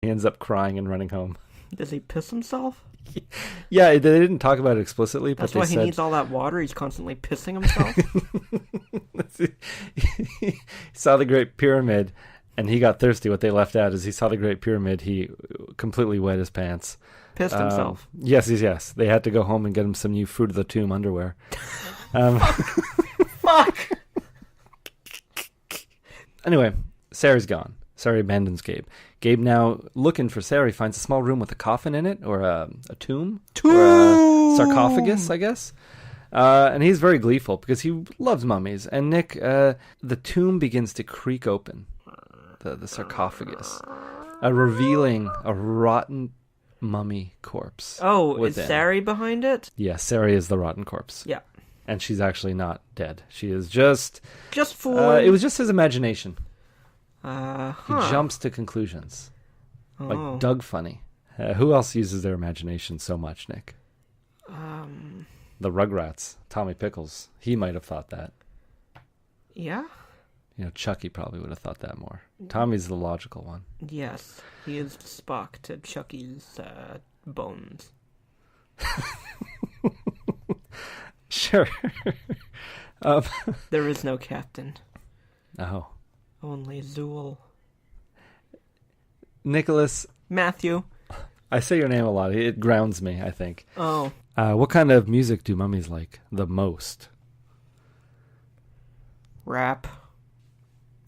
He ends up crying and running home. Does he piss himself? Yeah, they didn't talk about it explicitly, but That's they why said... he needs all that water. He's constantly pissing himself. He saw the Great Pyramid, and he got thirsty. What they left out is he saw the Great Pyramid, he completely wet his pants. Pissed himself. Yes. They had to go home and get him some new Fruit of the Tomb underwear. Fuck! Anyway, Sari's gone. Sari abandons Gabe. Gabe, now looking for Sari, finds a small room with a coffin in it, or a tomb? Or a sarcophagus, I guess. And he's very gleeful because he loves mummies. And Nick, the tomb begins to creak open, the sarcophagus, revealing a rotten mummy corpse. Oh, within. is Sari behind it? Yes, Sari is the rotten corpse. Yeah. And she's actually not dead. She is just fooling. it was just his imagination. He He jumps to conclusions. Oh. Like Doug Funny. Who else uses their imagination so much, Nick? The Rugrats. Tommy Pickles. He might have thought that. Yeah? Chucky probably would have thought that more. Tommy's the logical one. Yes. He is Spock to Chucky's bones. Sure. There is no captain. Oh. Only Zool. Nicholas. Matthew. I say your name a lot. It grounds me, I think. Oh. What kind of music do mummies like the most? Rap.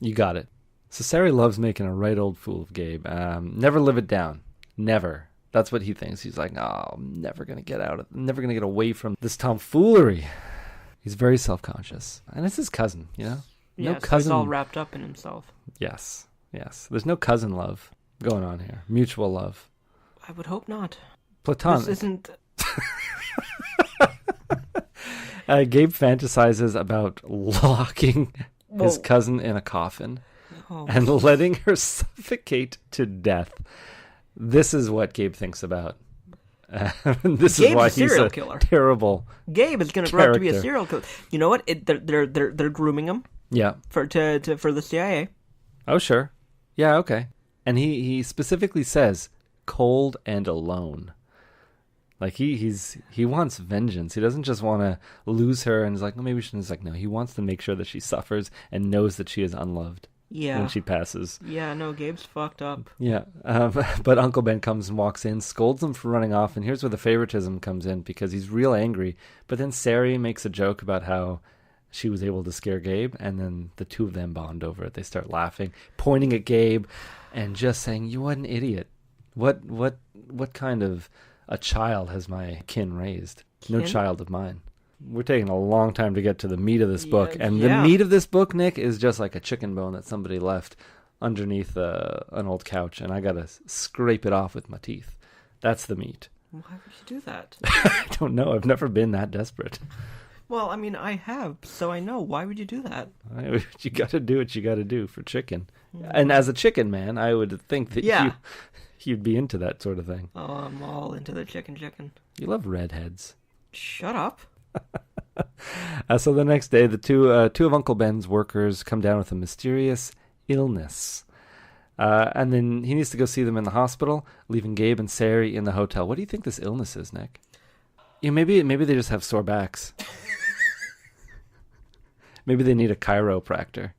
You got it. So Sari loves making a right old fool of Gabe. Never live it down. Never. That's what he thinks. He's like, oh, I'm never going to get out of it. I'm never going to get away from this tomfoolery. He's very self-conscious. And it's his cousin, No Yes, cousin. he's all wrapped up in himself. Yes. There's no cousin love going on here. Mutual love. I would hope not. Platonic. This isn't... Gabe fantasizes about locking his cousin in a coffin and letting her suffocate to death. This is what Gabe thinks about. This is why he's a killer. Terrible. Gabe is going to grow up to be a character. serial killer. You know what? They're grooming him. Yeah. For the CIA. Oh, sure. Yeah, okay. And he specifically says cold and alone. Like he wants vengeance. He doesn't just want to lose her and is like, well, maybe we shouldn't. It's like, no, he wants to make sure that she suffers and knows that she is unloved. Yeah. When she passes. Yeah, no, Gabe's fucked up. Yeah. But Uncle Ben comes and walks in, scolds him for running off, and here's where the favoritism comes in because he's real angry. But then Sari makes a joke about how she was able to scare Gabe, and then the two of them bond over it. They start laughing, pointing at Gabe, and just saying, "You what an idiot! What kind of a child has my kin raised? No child of mine." We're taking a long time to get to the meat of this book, and the meat of this book, Nick, is just like a chicken bone that somebody left underneath an old couch, and I gotta scrape it off with my teeth. That's the meat. Why would you do that? I don't know. I've never been that desperate. Well, I mean, I have, so I know. Why would you do that? You got to do what you got to do for chicken. And as a chicken man, I would think that you'd be into that sort of thing. Oh, I'm all into the chicken. You love redheads. Shut up. So the next day, the two of Uncle Ben's workers come down with a mysterious illness. And then he needs to go see them in the hospital, leaving Gabe and Sari in the hotel. What do you think this illness is, Nick? Maybe they just have sore backs. Maybe they need a chiropractor.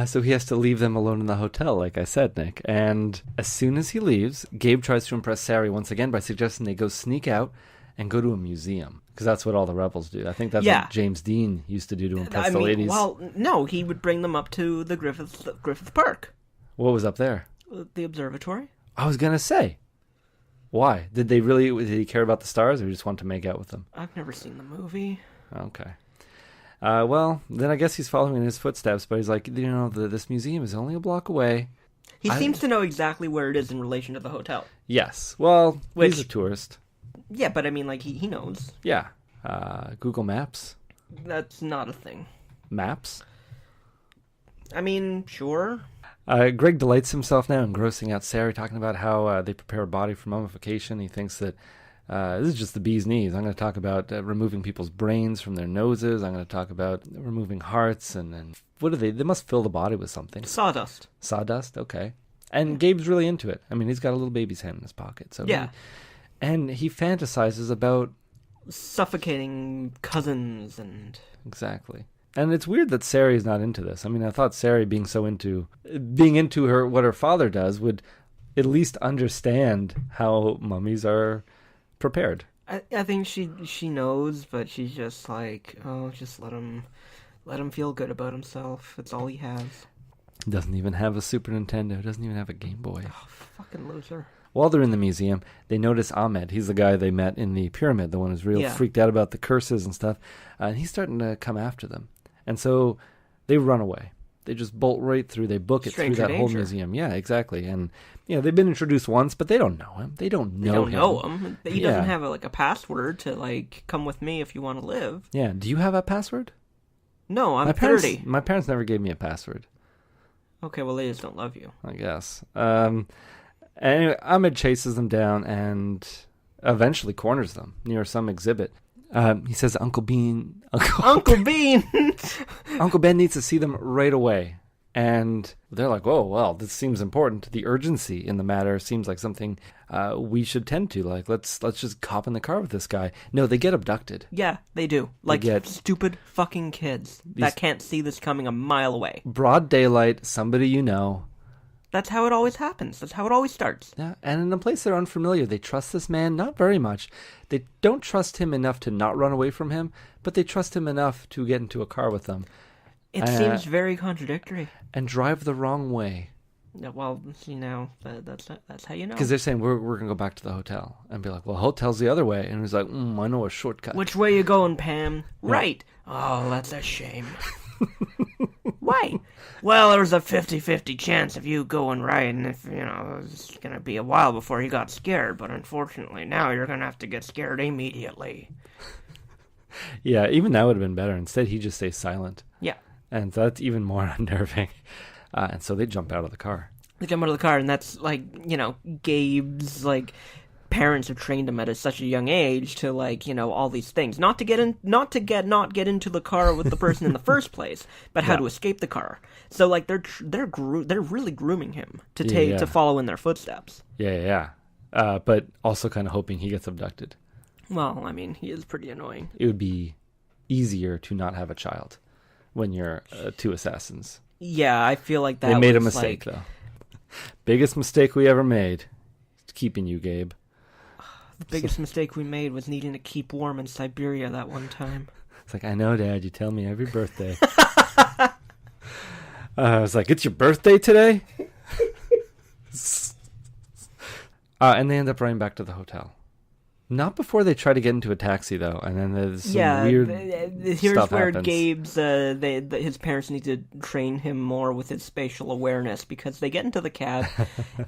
So he has to leave them alone in the hotel, like I said, Nick. And as soon as he leaves, Gabe tries to impress Sari once again by suggesting they go sneak out and go to a museum. Because that's what all the rebels do. I think that's what James Dean used to do to impress the ladies. Well, no, he would bring them up to the Griffith Park. What was up there? The observatory. I was going to say. Why? Did he care about the stars, or he just want to make out with them? I've never seen the movie. Okay. Well, then I guess he's following in his footsteps, but he's like, this museum is only a block away. He seems to know exactly where it is in relation to the hotel. Yes. Well, he's a tourist. Yeah, but I mean, like, he knows. Yeah. Google Maps. That's not a thing. Maps? I mean, sure. Greg delights himself now in grossing out Sari, talking about how they prepare a body for mummification. He thinks that this is just the bee's knees. I'm going to talk about removing people's brains from their noses. I'm going to talk about removing hearts and what do they? They must fill the body with something. Sawdust. Sawdust. Okay. And Gabe's really into it. I mean, he's got a little baby's hand in his pocket. So Yeah. and he fantasizes about Suffocating cousins and... Exactly. And it's weird that Sary's not into this. I mean, I thought Sary being into her what her father does would at least understand how mummies are prepared. I think she knows, but she's just like, oh, just let him feel good about himself. That's all he has. Doesn't even have a Super Nintendo. Doesn't even have a Game Boy. Oh, fucking loser. While they're in the museum, they notice Ahmed. He's the guy they met in the pyramid, the one who's real freaked out about the curses and stuff. And he's starting to come after them. And so they run away. They just bolt right through. They book it through that whole museum. Yeah, exactly. And they've been introduced once, but they don't know him. They don't know him. He doesn't have a password to come with me if you want to live. Yeah. Do you have a password? No, I'm 30. My parents never gave me a password. Okay, well, they just don't love you. I guess. Anyway, Ahmed chases them down and eventually corners them near some exhibit. He says, Uncle Bean... Uncle Bean! Uncle Ben needs to see them right away. And they're like, oh, well, this seems important. The urgency in the matter seems like something we should tend to. Like, let's just hop in the car with this guy. No, they get abducted. Yeah, they do. Stupid fucking kids that can't see this coming a mile away. Broad daylight, somebody you know. That's how it always happens. That's how it always starts. Yeah, and in a place they're unfamiliar, they trust this man not very much. They don't trust him enough to not run away from him, but they trust him enough to get into a car with them. It seems very contradictory. And drive the wrong way. Yeah, well, that's how you know. Because they're saying, we're going to go back to the hotel. And be like, well, hotel's the other way. And he's like, I know a shortcut. Which way you going, Pam? Yeah. Right. Oh, that's a shame. Why? Well, there was a 50-50 chance of you going right, and if, it was going to be a while before he got scared, but unfortunately now you're going to have to get scared immediately. Yeah, even that would have been better. Instead, he just stays silent. Yeah. And that's even more unnerving. And so they jump out of the car. They jump out of the car, and that's, Gabe's, parents have trained him at such a young age to all these things, not to get into the car with the person in the first place, but how to escape the car. So they're really grooming him to follow in their footsteps. Yeah. But also kind of hoping he gets abducted. Well, I mean, he is pretty annoying. It would be easier to not have a child when you're two assassins. Yeah, I feel like that. They made a mistake though. Biggest mistake we ever made. Keeping you, Gabe. The biggest mistake we made was needing to keep warm in Siberia that one time. It's like, I know, Dad. You tell me every birthday. I was like, it's your birthday today? And they end up running back to the hotel. Not before they try to get into a taxi, though. And then there's some weird here's stuff where happens. Gabe's, his parents need to train him more with his spatial awareness, because they get into the cab,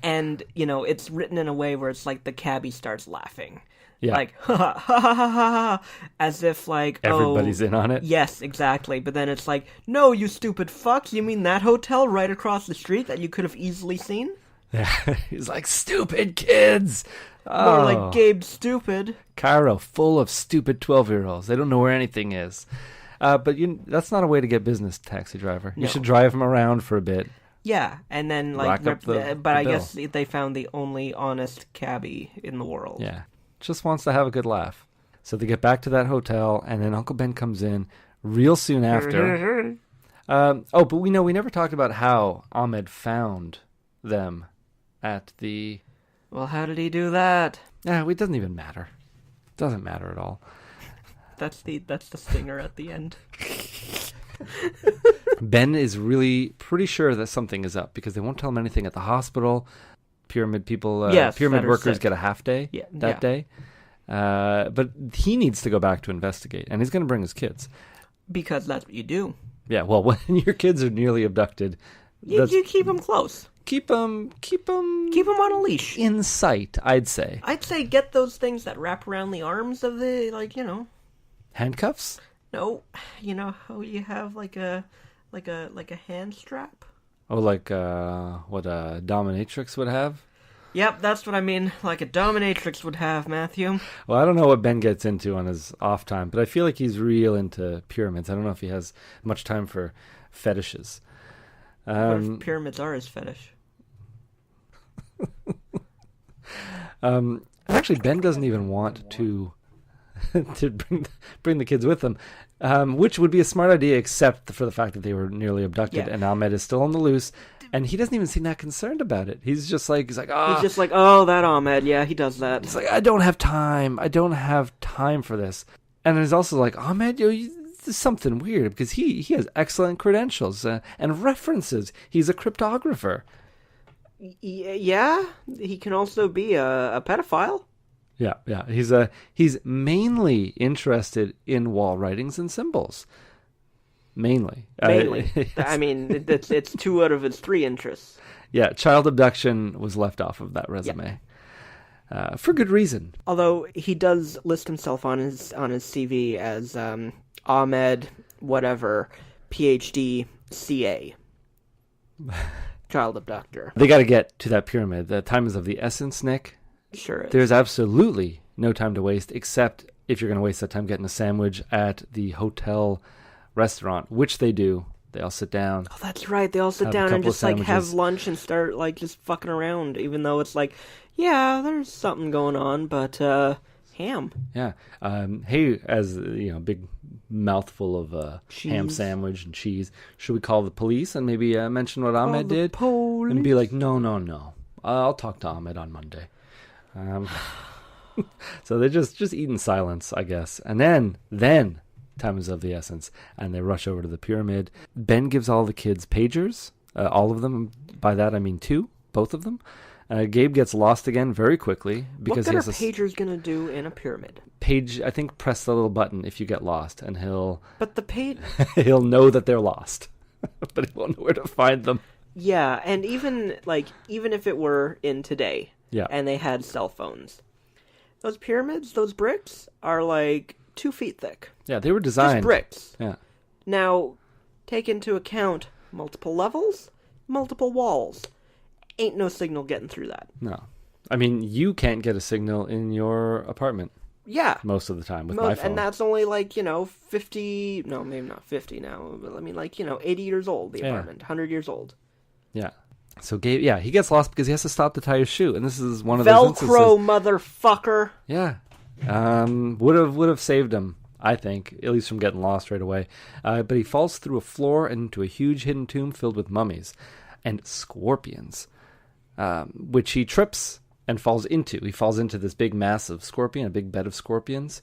and, it's written in a way where it's like the cabbie starts laughing. Yeah. Like, ha ha ha ha ha ha, as if everybody's in on it. Yes, exactly. But then it's like, no, you stupid fuck, you mean that hotel right across the street that you could have easily seen? Yeah, he's like, stupid kids! More like Gabe stupid. Cairo, full of stupid 12-year-olds. They don't know where anything is. But that's not a way to get business, taxi driver. You should drive them around for a bit. Yeah, and then I guess they found the only honest cabbie in the world. Yeah, just wants to have a good laugh. So they get back to that hotel, and then Uncle Ben comes in real soon after. But we never talked about how Ahmed found them at the... Well, how did he do that? Yeah, it doesn't even matter. It doesn't matter at all. That's the stinger at the end. Ben is really pretty sure that something is up because they won't tell him anything at the hospital. Pyramid people, pyramid workers get a half day that day. But he needs to go back to investigate, and he's going to bring his kids. Because that's what you do. Yeah, well, when your kids are nearly abducted... You keep them close. Keep them on a leash. In sight, I'd say. I'd say get those things that wrap around the arms of the, handcuffs? No, how you have like a hand strap? Oh, like what a dominatrix would have? Yep, that's what I mean, like a dominatrix would have, Matthew. Well, I don't know what Ben gets into on his off time, but I feel like he's real into pyramids. I don't know if he has much time for fetishes. What if pyramids are his fetish? Actually, Ben doesn't even want to bring the kids with them, which would be a smart idea, except for the fact that they were nearly abducted, and Ahmed is still on the loose, and he doesn't even seem that concerned about it. He's just like, oh, that Ahmed, yeah, he does that. He's like, I don't have time for this. And he's also like, Ahmed, there's something weird, because he has excellent credentials and references. He's a cryptographer. Yeah, he can also be a pedophile. Yeah. He's mainly interested in wall writings and symbols. Mainly. I mean, it's 2 out of his 3 interests. Yeah, child abduction was left off of that resume. Yeah. For good reason. Although he does list himself on his CV as Ahmed whatever PhD CA. Child abductor. They got to get to that pyramid. The time is of the essence, Nick. Sure is. There's absolutely no time to waste, except if you're going to waste that time getting a sandwich at the hotel restaurant, which they do. They all sit down. Oh, that's right. They all sit down and just like have lunch and start like just fucking around, even though it's like, yeah, there's something going on, but ham. Yeah. Hey, as you know, big mouthful of ham sandwich and cheese. Should we call the police and maybe mention what Ahmed did? Police. And be like, no. I'll talk to Ahmed on Monday. So they just eat in silence, I guess. And then time is of the essence, and they rush over to the pyramid. Ben gives all the kids pagers, all of them. By that I mean 2, both of them. Gabe gets lost again very quickly because what are pagers gonna do in a pyramid? Page, I think, press the little button if you get lost, and he'll. But the page. He'll know that they're lost, but he won't know where to find them. Yeah, and even if it were in today, and they had cell phones, those pyramids, those bricks are like 2 feet thick. Yeah, they were designed. Just bricks. Yeah. Now, take into account multiple levels, multiple walls. Ain't no signal getting through that. No. I mean, you can't get a signal in your apartment. Yeah. Most of the time with my phone. And that's only 50, no, maybe not 50 now, but I mean 80 years old, the apartment, 100 years old. Yeah. So Gabe, he gets lost because he has to stop to tie his shoe, and this is one of those Velcro, motherfucker. Yeah. Would have saved him, I think, at least from getting lost right away. But he falls through a floor into a huge hidden tomb filled with mummies and scorpions, which he trips and falls into. He falls into this big mass of scorpion, a big bed of scorpions,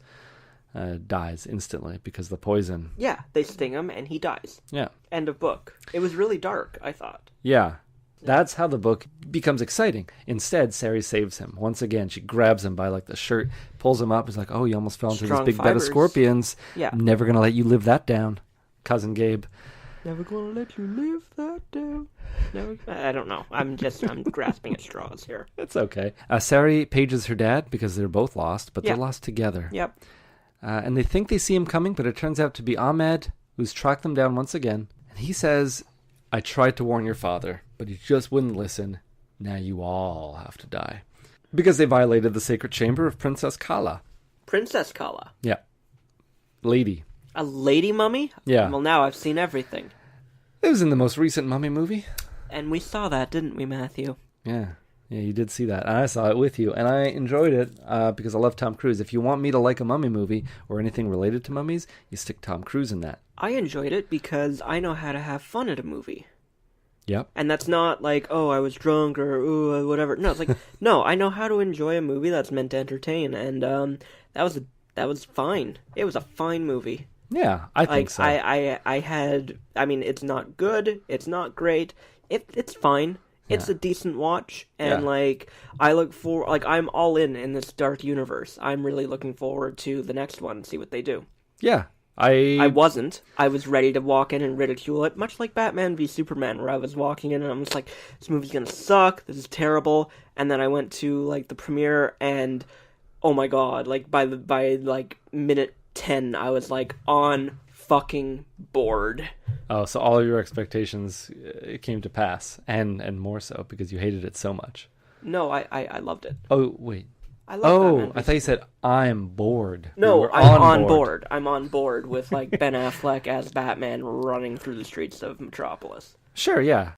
dies instantly because of the poison. Yeah, they sting him and he dies. Yeah. End of book. It was really dark, I thought. Yeah. That's how the book becomes exciting. Instead, Sari saves him. Once again, she grabs him by the shirt, pulls him up. He's like, oh, you almost fell into this big bed of scorpions. Yeah. I'm never going to let you live that down, Cousin Gabe. Never going to let you live that down. Never. I don't know. I'm grasping at straws here. It's okay. Sari pages her dad because they're both lost, but they're lost together. Yep. And they think they see him coming, but it turns out to be Ahmed, who's tracked them down once again. And he says, I tried to warn your father, but he just wouldn't listen. Now you all have to die. Because they violated the sacred chamber of Princess Kala. Princess Kala? Yeah. Lady. A lady mummy? Yeah. Well, now I've seen everything. It was in the most recent Mummy movie. And we saw that, didn't we, Matthew? Yeah. Yeah, you did see that. And I saw it with you. And I enjoyed it because I love Tom Cruise. If you want me to like a mummy movie or anything related to mummies, you stick Tom Cruise in that. I enjoyed it because I know how to have fun at a movie. Yep. And that's not like, oh, I was drunk or whatever. No, it's like, no, I know how to enjoy a movie that's meant to entertain. And that was fine. It was a fine movie. Yeah, I think so. I mean, it's not good. It's not great. It's fine. It's a decent watch, and I look for I'm all in this dark universe. I'm really looking forward to the next one and see what they do. Yeah, I wasn't. I was ready to walk in and ridicule it, much like Batman v Superman, where I was walking in and I was like, "This movie's gonna suck. This is terrible." And then I went to the premiere, and oh my god! By minute 10, I was on fucking board. Oh, so all of your expectations came to pass, and more so because you hated it so much. No, I loved it. Oh, wait. I love Batman Oh, I thought you said I'm bored. You No, were I'm on board. I'm on board with like Ben Affleck as Batman running through the streets of Metropolis. Sure, yeah.